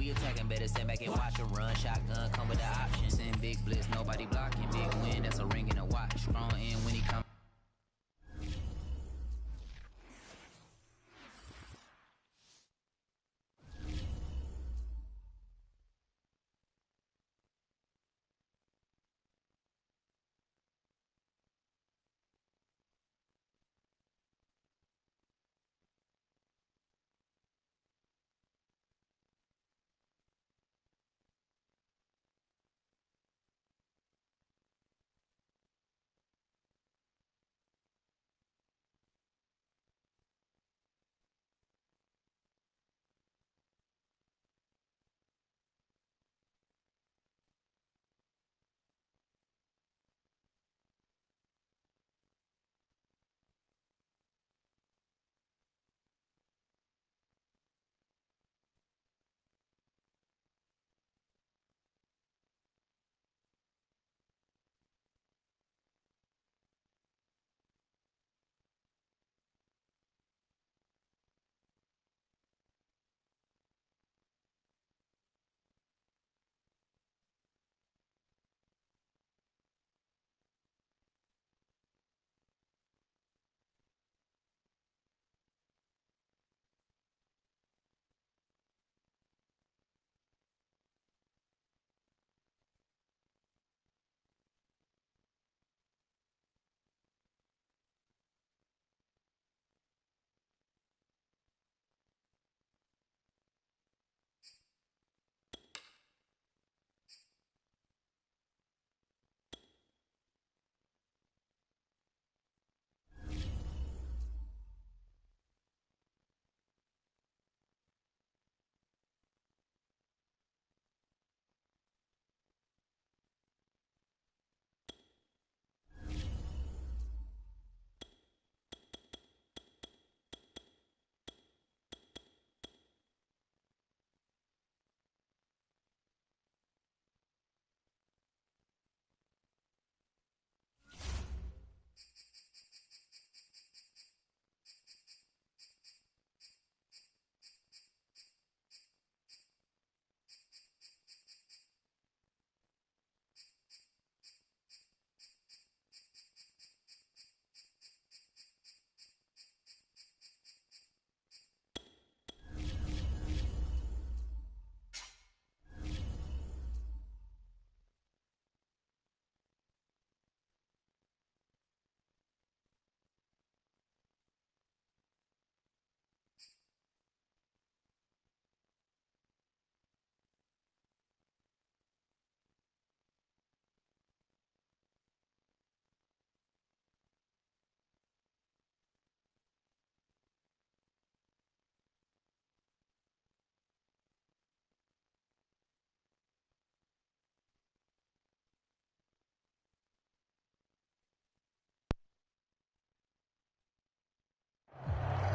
We attacking, better stand back and watch 'em run. Shotgun come with the option. Send big blitz, nobody blocking. Big win, that's a ring and a watch. Strong in when he come.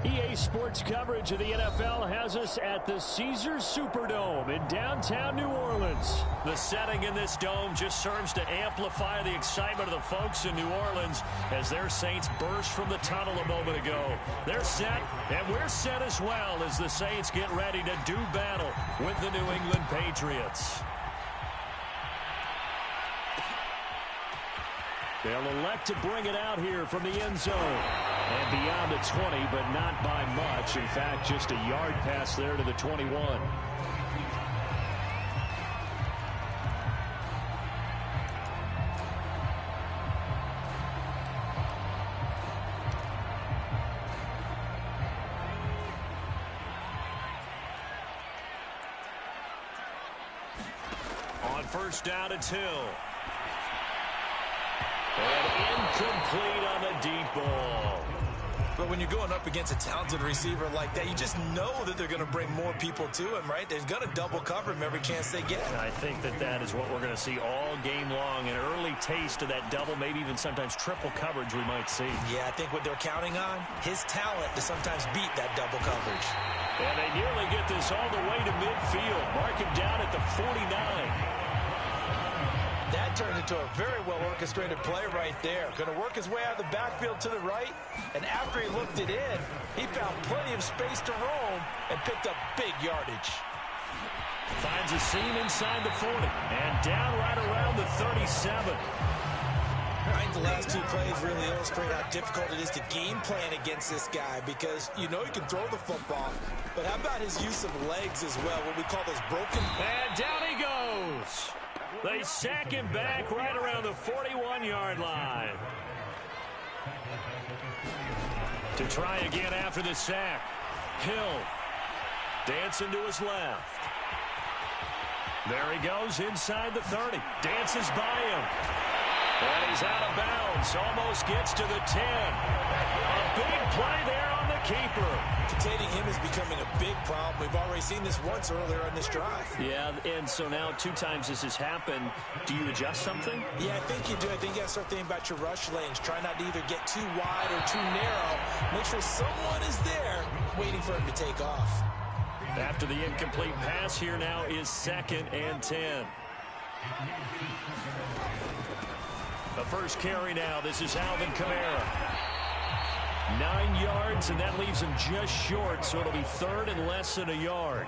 EA Sports coverage of the NFL has us at the Caesars Superdome in downtown New Orleans. The setting in this dome just serves to amplify the excitement of the folks in New Orleans as their Saints burst from the tunnel a moment ago. They're set, and we're set as well as the Saints get ready to do battle with the New England Patriots. They'll elect to bring it out here from the end zone. And beyond the 20, but not by much. In fact, just a yard pass there to the 21. On first down, it's Hill. And incomplete on the deep ball. But when you're going up against a talented receiver like that, you just know that they're going to bring more people to him, right? They're going to double cover him every chance they get. And I think that is what we're going to see all game long. An early taste of that double, maybe even sometimes triple coverage we might see. Yeah, I think what they're counting on, his talent to sometimes beat that double coverage. And they nearly get this all the way to midfield. Mark him down at the 49. That turned into a very well-orchestrated play right there. Going to work his way out of the backfield to the right, and after he looked it in, he found plenty of space to roam and picked up big yardage. Finds a seam inside the 40. And down right around the 37. I think the last two plays really illustrate how difficult it is to game plan against this guy because you know he can throw the football. But how about his use of legs as well, what we call those broken... And down he goes. They sack him back right around the 41-yard line. To try again after the sack. Hill dancing to his left. There he goes inside the 30. Dances by him. And he's out of bounds. Almost gets to the 10. A big play there on the keeper. Containing him is becoming a big problem. We've already seen this once earlier on this drive. Yeah, and so now 2 times this has happened. Do you adjust something? Yeah, I think you do. I think you got to start thinking about your rush lanes. Try not to either get too wide or too narrow. Make sure someone is there waiting for him to take off. After the incomplete pass, here now is 2nd and 10. The first carry now. This is Alvin Kamara. 9 yards, and that leaves him just short, so it'll be 3rd and less than a yard.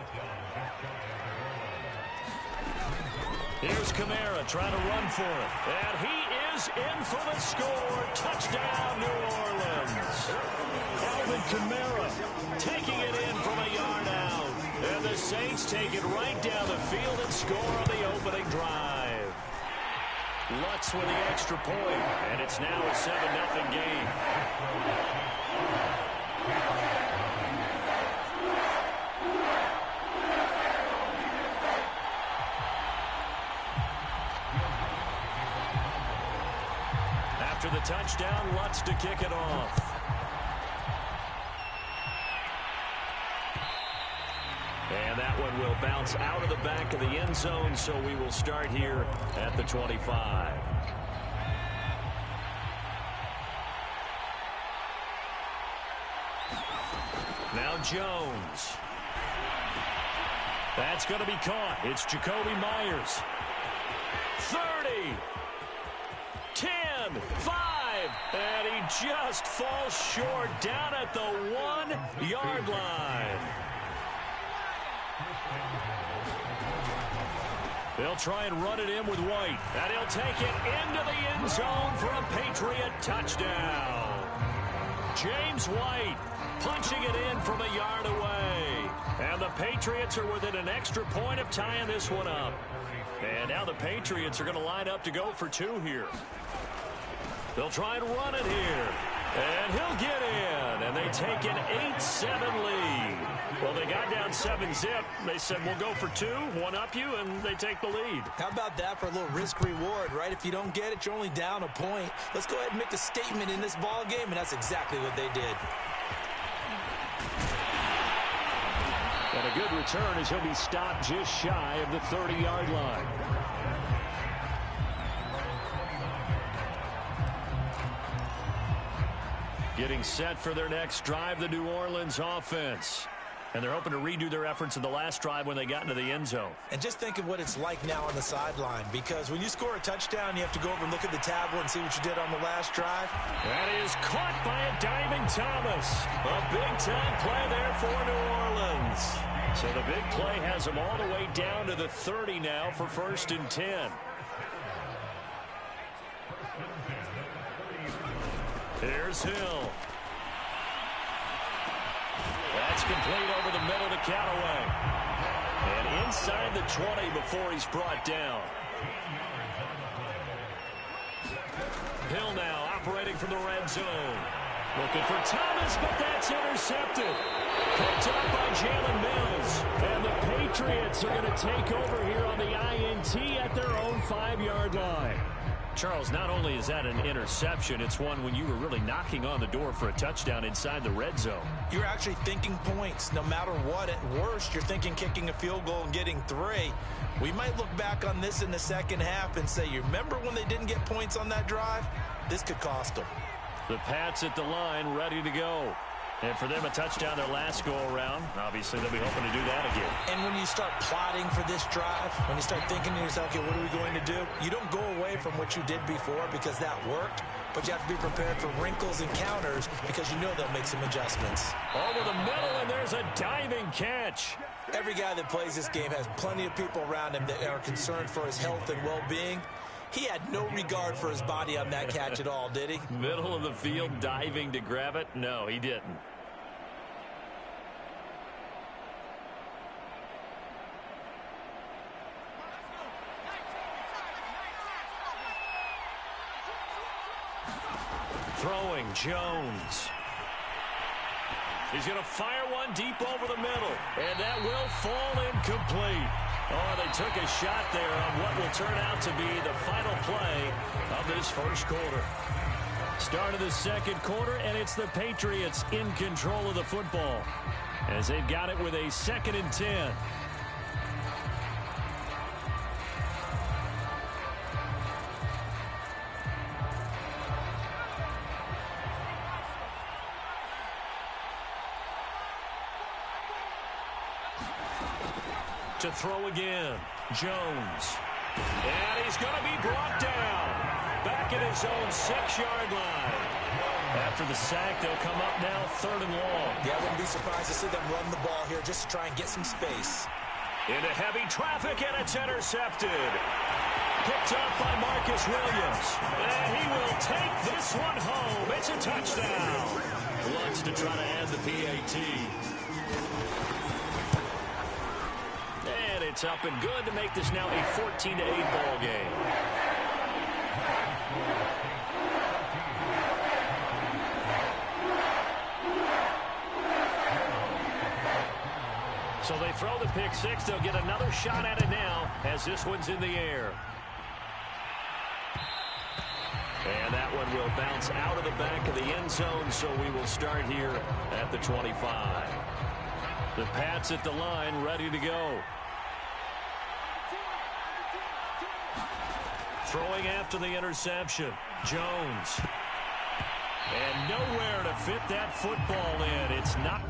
Here's Kamara trying to run for it. And he is in for the score. Touchdown, New Orleans. Alvin Kamara taking it in from a yard out. And the Saints take it right down the field and score on the opening drive. Lutz with the extra point, and it's now a 7-0 game. After the touchdown, Lutz to kick it off. And that one will bounce out of the back of the end zone, so we will start here at the 25. Now Jones. That's going to be caught. It's Jacoby Myers. 30. 10. 5. And he just falls short down at the 1-yard line. They'll try and run it in with White. And he'll take it into the end zone for a Patriot touchdown. James White punching it in from a yard away. And the Patriots are within an extra point of tying this one up. And now the Patriots are going to line up to go for 2 here. They'll try and run it here. And he'll get in. And they take an 8-7 lead. Well, they got down 7-zip. They said, we'll go for 2, one up you, and they take the lead. How about that for a little risk-reward, right? If you don't get it, you're only down a point. Let's go ahead and make a statement in this ball game, and that's exactly what they did. And a good return as he'll be stopped just shy of the 30-yard line. Getting set for their next drive, the New Orleans offense. And they're hoping to redo their efforts in the last drive when they got into the end zone. And just think of what it's like now on the sideline, because when you score a touchdown, you have to go over and look at the tablet and see what you did on the last drive. That is caught by a diving Thomas. A big-time play there for New Orleans. So the big play has them all the way down to the 30 now for 1st and 10. Here's Hill. That's complete over the middle to Callaway. And inside the 20 before he's brought down. Hill now operating from the red zone. Looking for Thomas, but that's intercepted. Picked up by Jalen Mills. And the Patriots are going to take over here on the INT at their own 5-yard line. Charles, not only is that an interception, it's one when you were really knocking on the door for a touchdown inside the red zone. You're actually thinking points no matter what. At worst, you're thinking kicking a field goal and getting 3. We might look back on this in the second half and say, you remember when they didn't get points on that drive? This could cost them. The Pats at the line ready to go. And for them, a touchdown their last go-around. Obviously, they'll be hoping to do that again. And when you start plotting for this drive, when you start thinking to yourself, okay, what are we going to do? You don't go away from what you did before because that worked, but you have to be prepared for wrinkles and counters because you know they'll make some adjustments. Over the middle, and there's a diving catch. Every guy that plays this game has plenty of people around him that are concerned for his health and well-being. He had no regard for his body on that catch at all, did he? Middle of the field, diving to grab it? No, he didn't. Throwing, Jones. He's going to fire one deep over the middle, and that will fall incomplete. Oh, they took a shot there on what will turn out to be the final play of this first quarter. Start of the second quarter, and it's the Patriots in control of the football as they've got it with a 2nd and 10. To throw again, Jones. And he's going to be brought down. Back at his own 6-yard line. After the sack, they'll come up now 3rd and long. Yeah, I wouldn't be surprised to see them run the ball here just to try and get some space. Into heavy traffic, and it's intercepted. Picked up by Marcus Williams. And he will take this one home. It's a touchdown. Lutz to try to add the PAT. And it's up and good to make this now a 14-8 ball game. So they throw the pick six. They'll get another shot at it now as this one's in the air. And that one will bounce out of the back of the end zone, so we will start here at the 25. The Pats at the line, ready to go. Throwing after the interception, Jones. And nowhere to fit that football in. It's not.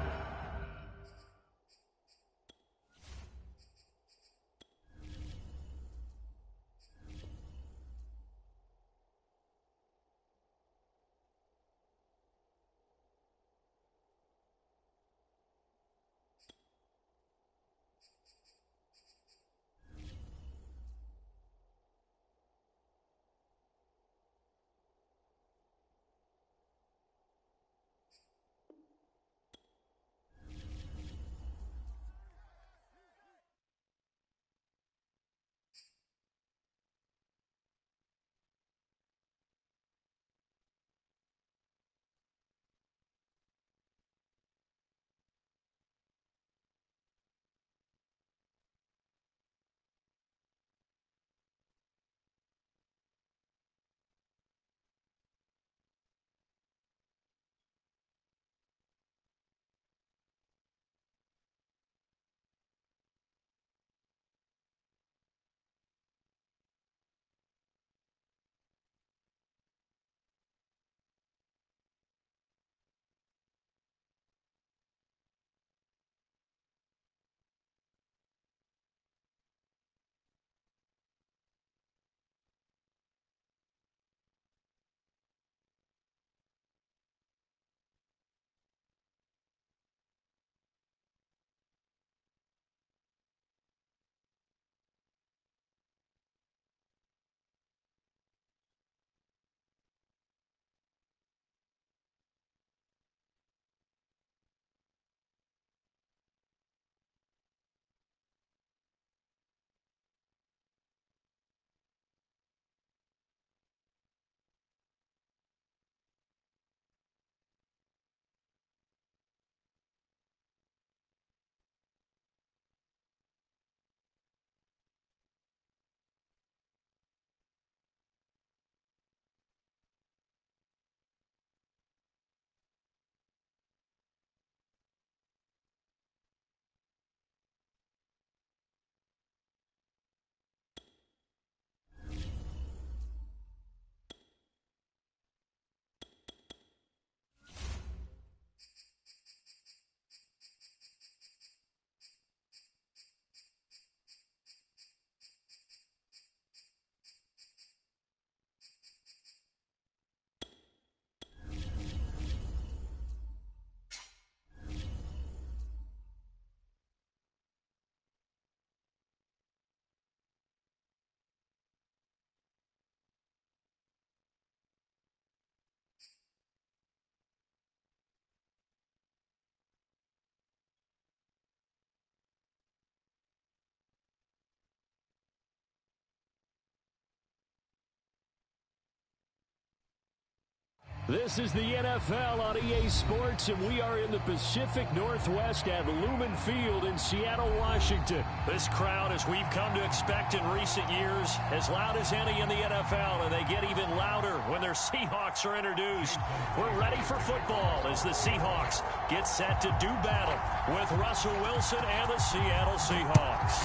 This is the NFL on EA Sports, and we are in the Pacific Northwest at Lumen Field in Seattle, Washington. This crowd, as we've come to expect in recent years, as loud as any in the NFL, and they get even louder when their Seahawks are introduced. We're ready for football as the Seahawks get set to do battle with Russell Wilson and the Seattle Seahawks.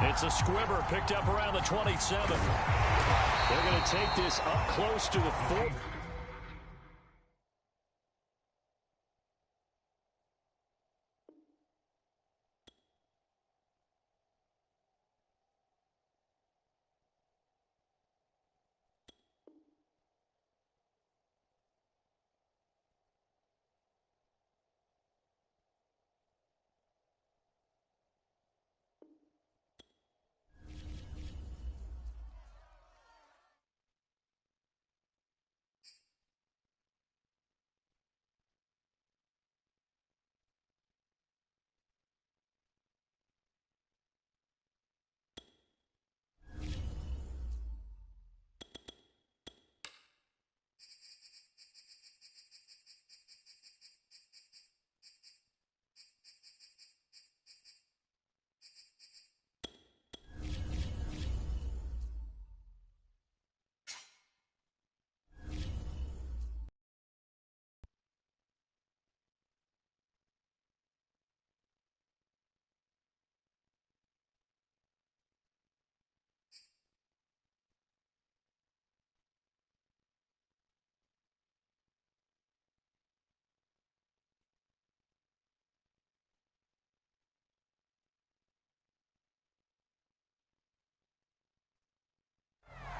It's a squibber picked up around the 27. They're going to take this up close to the 4.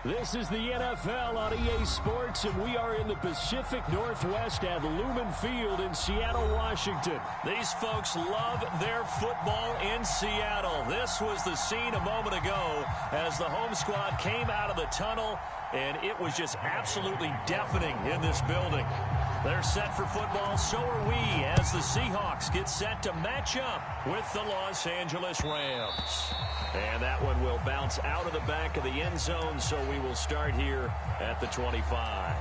This is the NFL on EA Sports, and we are in the Pacific Northwest at Lumen Field in Seattle, Washington. These folks love their football in Seattle. This was the scene a moment ago as the home squad came out of the tunnel, and it was just absolutely deafening in this building. They're set for football, so are we, as the Seahawks get set to match up with the Los Angeles Rams. And that one will bounce out of the back of the end zone, so we will start here at the 25.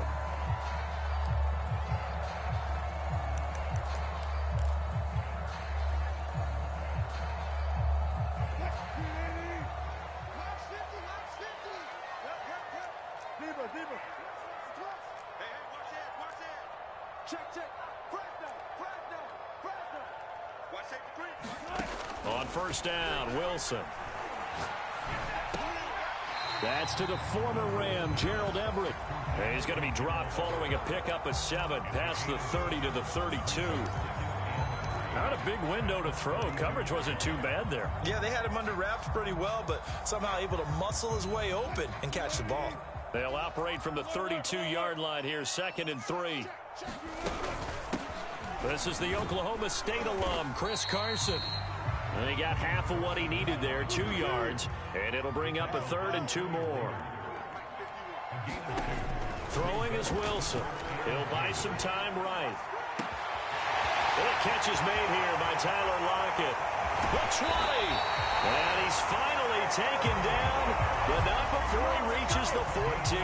On first down, Wilson. That's to the former Ram, Gerald Everett. And he's going to be dropped following a pickup of 7 past the 30 to the 32. Not a big window to throw. Coverage wasn't too bad there. Yeah, they had him under wraps pretty well, but somehow able to muscle his way open and catch the ball. They'll operate from the 32-yard line here, 2nd and 3. This is the Oklahoma State alum, Chris Carson. And he got half of what he needed there, 2 yards, and it'll bring up a 3rd and 2 more. Throwing is Wilson. He'll buy some time right. And a catch is made here by Tyler Lockett. The 20. And he's finally taken down, but not before he reaches the 14.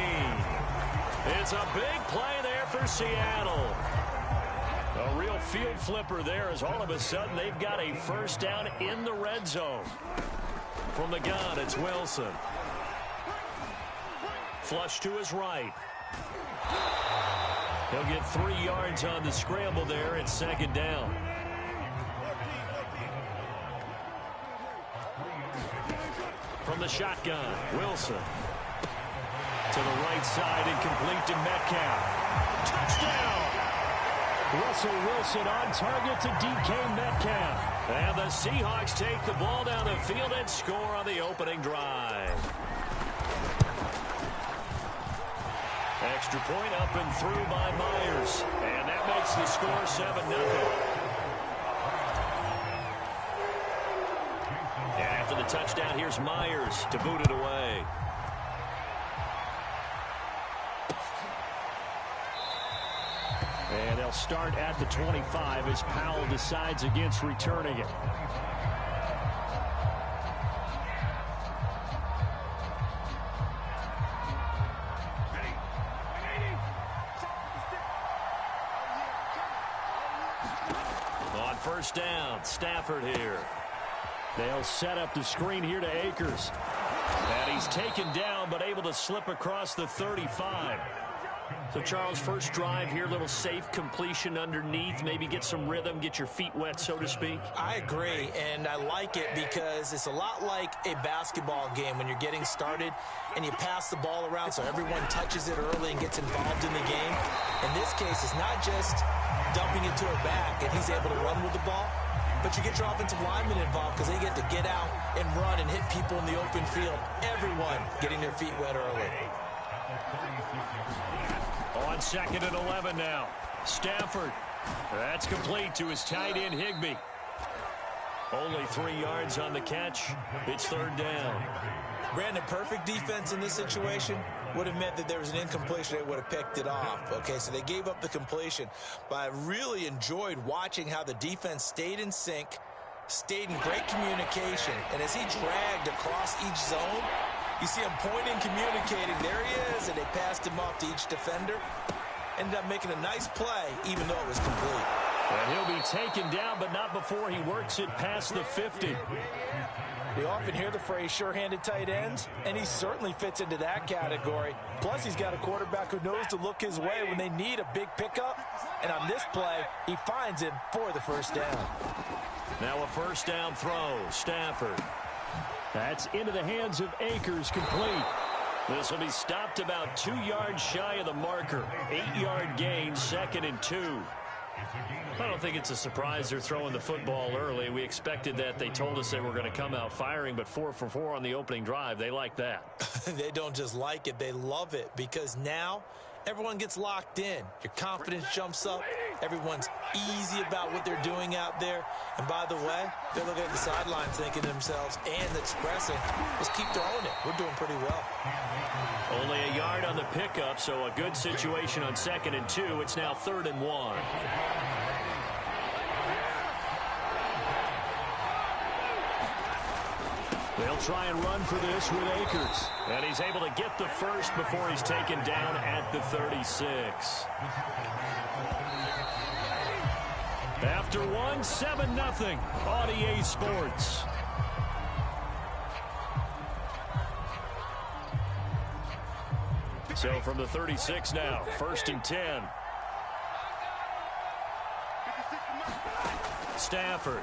It's a big play there for Seattle. A real field flipper there as all of a sudden they've got a first down in the red zone. From the gun, it's Wilson. Flush to his right. He'll get 3 yards on the scramble there. It's 2nd down. From the shotgun, Wilson. To the right side and complete to Metcalf. Touchdown! Russell Wilson on target to DK Metcalf. And the Seahawks take the ball down the field and score on the opening drive. Extra point up and through by Myers. And that makes the score 7-0. And after the touchdown, here's Myers to boot it away. And they'll start at the 25 as Powell decides against returning it. first down. Stafford here. They'll set up the screen here to Akers. And he's taken down, but able to slip across the 35. So, Charles, first drive here, little safe completion underneath, maybe get some rhythm, get your feet wet, so to speak. I agree, and I like it because it's a lot like a basketball game when you're getting started and you pass the ball around so everyone touches it early and gets involved in the game. In this case, it's not just dumping it to a back and he's able to run with the ball, but you get your offensive linemen involved because they get to get out and run and hit people in the open field. Everyone getting their feet wet early. On 2nd and 11 now. Stafford. That's complete to his tight end, Higbee. Only 3 yards on the catch. It's 3rd down. Brandon, perfect defense in this situation would have meant that there was an incompletion. They would have picked it off. Okay, so they gave up the completion. But I really enjoyed watching how the defense stayed in sync, stayed in great communication. And as he dragged across each zone, you see him pointing, communicating. There he is, and they passed him off to each defender. Ended up making a nice play, even though it was complete. And he'll be taken down, but not before he works it past the 50. We often hear the phrase sure-handed tight ends, and he certainly fits into that category. Plus, he's got a quarterback who knows to look his way when they need a big pickup. And on this play, he finds him for the first down. Now a first down throw. Stafford. That's into the hands of Akers, complete. This will be stopped about 2 yards shy of the marker. 8-yard gain, 2nd and 2. I don't think it's a surprise they're throwing the football early. We expected that. They told us they were going to come out firing, but 4 for 4 on the opening drive. They like that. They don't just like it, they love it, because now everyone gets locked in. Your confidence jumps up. Everyone's easy about what they're doing out there. And by the way, they're looking at the sidelines thinking to themselves and expressing, let's keep throwing it. We're doing pretty well. Only a yard on the pickup, so a good situation on 2nd and 2. It's now 3rd and 1. They'll try and run for this with Akers. And he's able to get the first before he's taken down at the 36. After 1, 7-0 on EA Sports. So from the 36 now, 1st and 10. Stafford.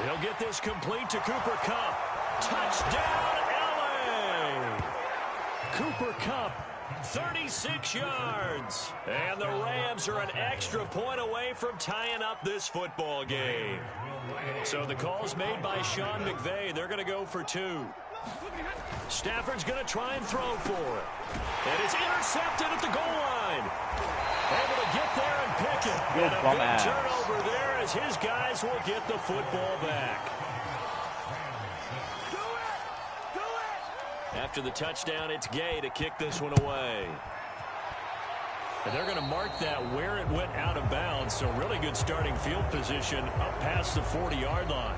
He'll get this complete to Cooper Kupp. Touchdown, LA! Cooper Kupp, 36 yards. And the Rams are an extra point away from tying up this football game. So the call's made by Sean McVay. They're going to go for 2. Stafford's going to try and throw for it. And it's intercepted at the goal line. Able to get there and pick it. And a big turnover there as his guys will get the football back. After the touchdown, it's Gay to kick this one away. And they're going to mark that where it went out of bounds. So really good starting field position up past the 40-yard line.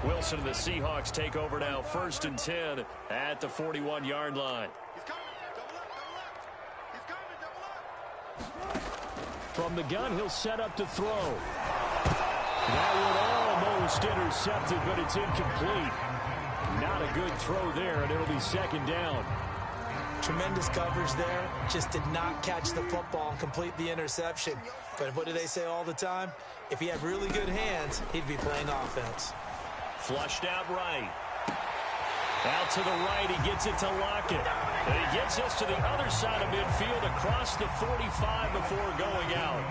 Wilson and the Seahawks take over now, 1st and 10 at the 41-yard line. From the gun, he'll set up to throw. That one almost intercepted, but it's incomplete. Not a good throw there, and it'll be 2nd down. Tremendous coverage there. Just did not catch the football and complete the interception. But what do they say all the time? If he had really good hands, he'd be playing offense. Flushed out right. Out to the right, he gets it to Lockett. And he gets us to the other side of midfield across the 45 before going out.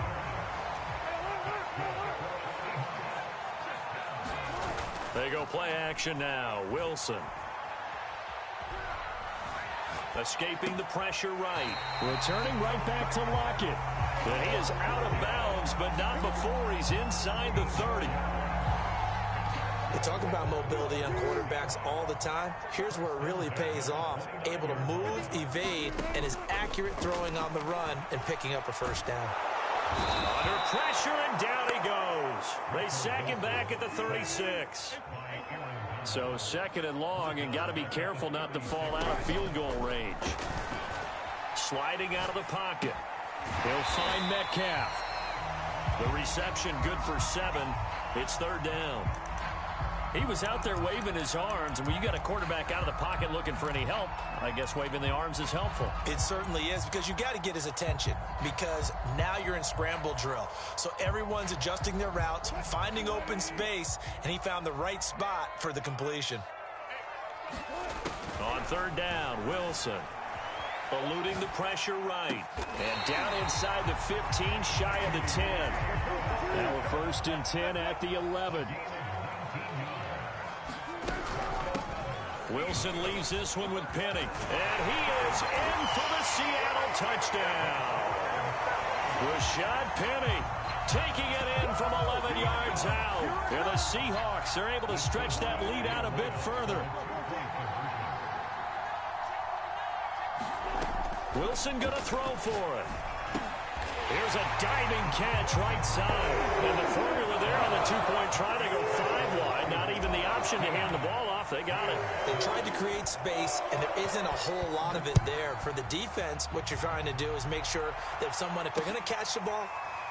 They go play action now. Wilson. Escaping the pressure right. Returning right back to Lockett. And he is out of bounds, but not before he's inside the 30. They talk about mobility on quarterbacks all the time. Here's where it really pays off. Able to move, evade, and is accurate throwing on the run and picking up a first down. Under pressure, and down he goes. They sack him back at the 36. So 2nd and long, and got to be careful not to fall out of field goal range. Sliding out of the pocket. He'll find Metcalf. The reception good for 7. It's third down. He was out there waving his arms, and when you got a quarterback out of the pocket looking for any help, I guess waving the arms is helpful. It certainly is, because you got to get his attention, because now you're in scramble drill. So everyone's adjusting their routes, finding open space, and he found the right spot for the completion. On third down, Wilson eluding the pressure right. And down inside the 15, shy of the 10. Now we're first and 10 at the 11. Wilson leaves this one with Penny. And he is in for the Seattle touchdown. Rashad Penny taking it in from 11 yards out. And the Seahawks are able to stretch that lead out a bit further. Wilson going to throw for it. Here's a diving catch right side. And the formula there on the two-point try to go 5 wide. Not even the option to hand the ball off. They got it. They tried to create space, and there isn't a whole lot of it there. For the defense, what you're trying to do is make sure that if they're going to catch the ball,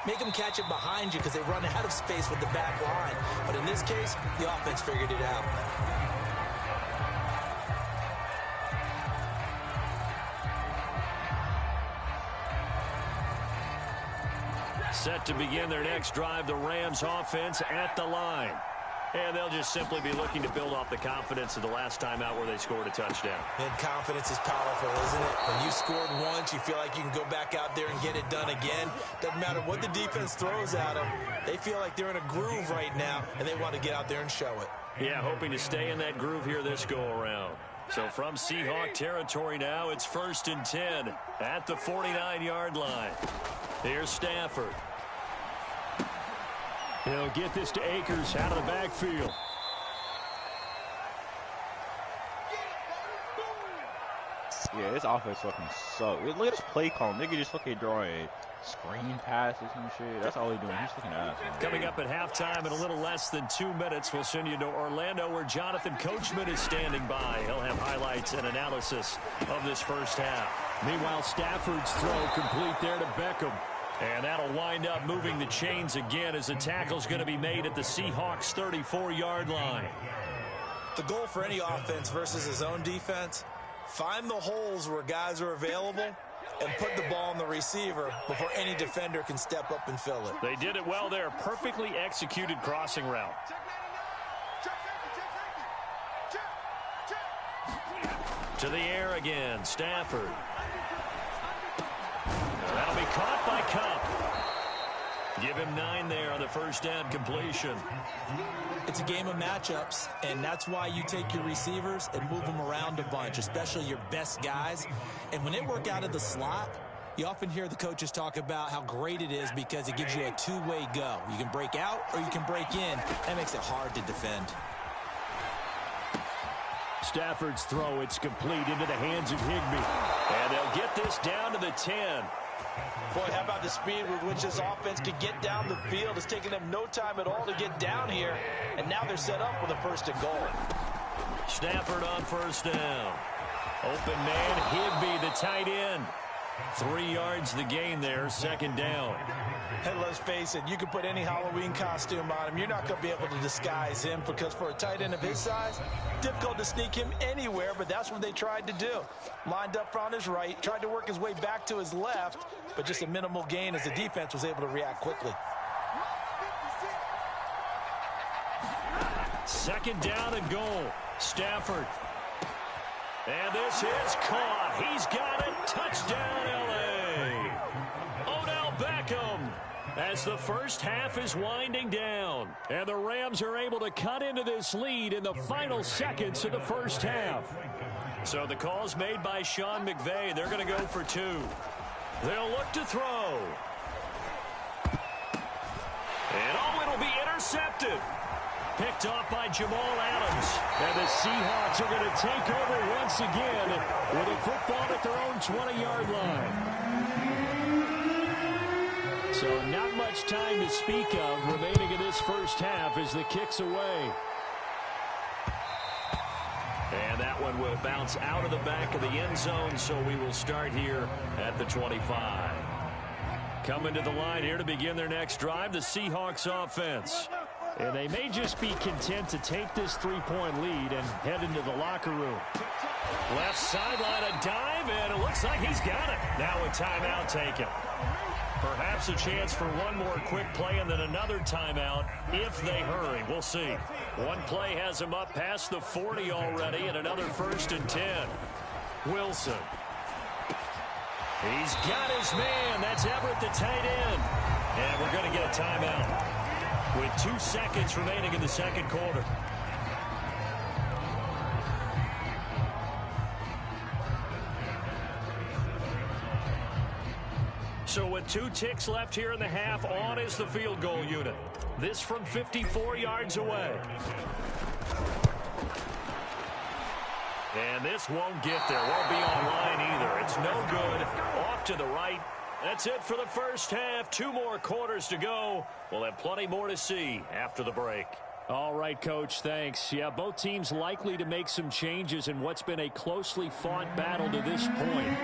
make them catch it behind you because they run out of space with the back line. But in this case, the offense figured it out. Set to begin their next drive, the Rams offense at the line. And they'll just simply be looking to build off the confidence of the last time out where they scored a touchdown. And confidence is powerful, isn't it? When you scored once, you feel like you can go back out there and get it done again. Doesn't matter what the defense throws at them. They feel like they're in a groove right now, and they want to get out there and show it. Yeah, hoping to stay in that groove here this go-around. So from Seahawk territory now, it's first and 10 at the 49-yard line. Here's Stafford. He'll get this to Akers out of the backfield. Yeah, this offense fucking sucks. Look at this play call. Nigga just fucking drawing screen passes and shit. That's all he's doing. He's fucking ass, man. Coming up at halftime in a little less than 2 minutes, we'll send you to Orlando where Jonathan Coachman is standing by. He'll have highlights and analysis of this first half. Meanwhile, Stafford's throw complete there to Beckham. And that'll wind up moving the chains again as the tackle's going to be made at the Seahawks' 34-yard line. The goal for any offense versus his own defense, find the holes where guys are available and put the ball on the receiver before any defender can step up and fill it. They did it well there. Perfectly executed crossing route. To the air again, Stafford. That'll be caught by Kupp. Give him 9 there on the first down completion. It's a game of matchups, and that's why you take your receivers and move them around a bunch, especially your best guys. And when they work out of the slot, you often hear the coaches talk about how great it is because it gives you a two-way go. You can break out or you can break in. That makes it hard to defend. Stafford's throw, it's complete into the hands of Higbee. And they'll get this down to the 10. Boy, how about the speed with which this offense could get down the field? It's taken them no time at all to get down here, and now they're set up with a first and goal. Stafford on first down. Open man, Higbee, the tight end. 3 yards the gain there, second down. And let's face it, you can put any Halloween costume on him. You're not going to be able to disguise him because for a tight end of his size, difficult to sneak him anywhere, but that's what they tried to do. Lined up on his right, tried to work his way back to his left, but just a minimal gain as the defense was able to react quickly. Second down and goal. Stafford. And this is caught. He's got it. Touchdown, L.A. Odell Beckham as the first half is winding down. And the Rams are able to cut into this lead in the final seconds of the first half. So the call's made by Sean McVay. They're going to go for 2. They'll look to throw. And it'll be intercepted. Picked off by Jamal Adams. And the Seahawks are going to take over once again with a football at their own 20-yard line. So not much time to speak of remaining in this first half as the kick's away. And that one will bounce out of the back of the end zone, so we will start here at the 25. Coming to the line here to begin their next drive, the Seahawks offense. And they may just be content to take this 3-point lead and head into the locker room. Left sideline, a dive, and it looks like he's got it. Now a timeout taken. Perhaps a chance for one more quick play and then another timeout if they hurry. We'll see. One play has him up past the 40 already, and another 1st and 10. Wilson. He's got his man. That's Everett, the tight end. And we're going to get a timeout with 2 seconds remaining in the second quarter. So with 2 ticks left here in the half, on is the field goal unit. This from 54 yards away. And this won't get there. Won't be online either. It's no good. Off to the right. That's it for the first half. 2 more quarters to go. We'll have plenty more to see after the break. All right, Coach, thanks. Yeah, both teams likely to make some changes in what's been a closely fought battle to this point.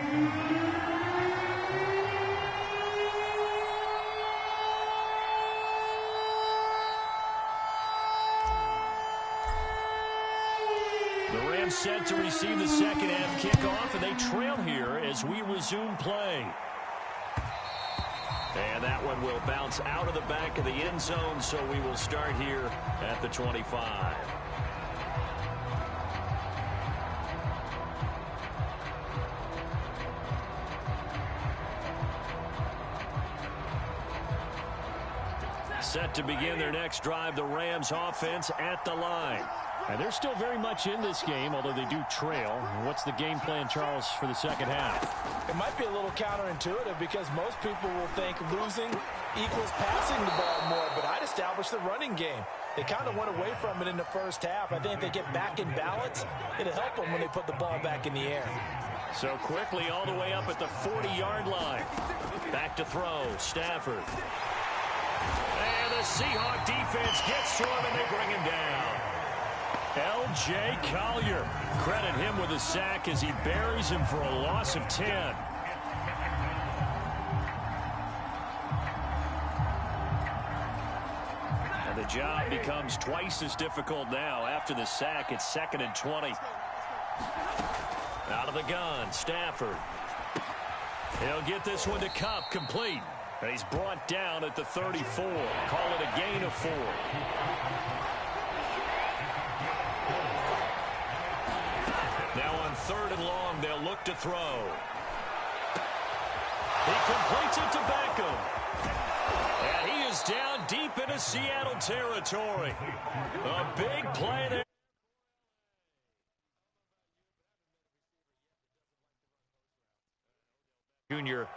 The Rams set to receive the second half kickoff, and they trail here as we resume play. And that one will bounce out of the back of the end zone, so we will start here at the 25. Set to begin their next drive, the Rams offense at the line. And they're still very much in this game, although they do trail. What's the game plan, Charles, for the second half? It might be a little counterintuitive because most people will think losing equals passing the ball more, but I'd establish the running game. They kind of went away from it in the first half. I think if they get back in balance, it'll help them when they put the ball back in the air. So quickly all the way up at the 40-yard line. Back to throw, Stafford. And the Seahawk defense gets to him, and they bring him down. L.J. Collier. Credit him with a sack as he buries him for a loss of 10. And the job becomes twice as difficult now. After the sack, it's 2nd and 20. Out of the gun, Stafford. He'll get this one to Kupp, complete. And he's brought down at the 34. Call it a gain of 4. Now on 3rd and long, they'll look to throw. He completes it to Beckham. And he is down deep into Seattle territory. A big play there. Junior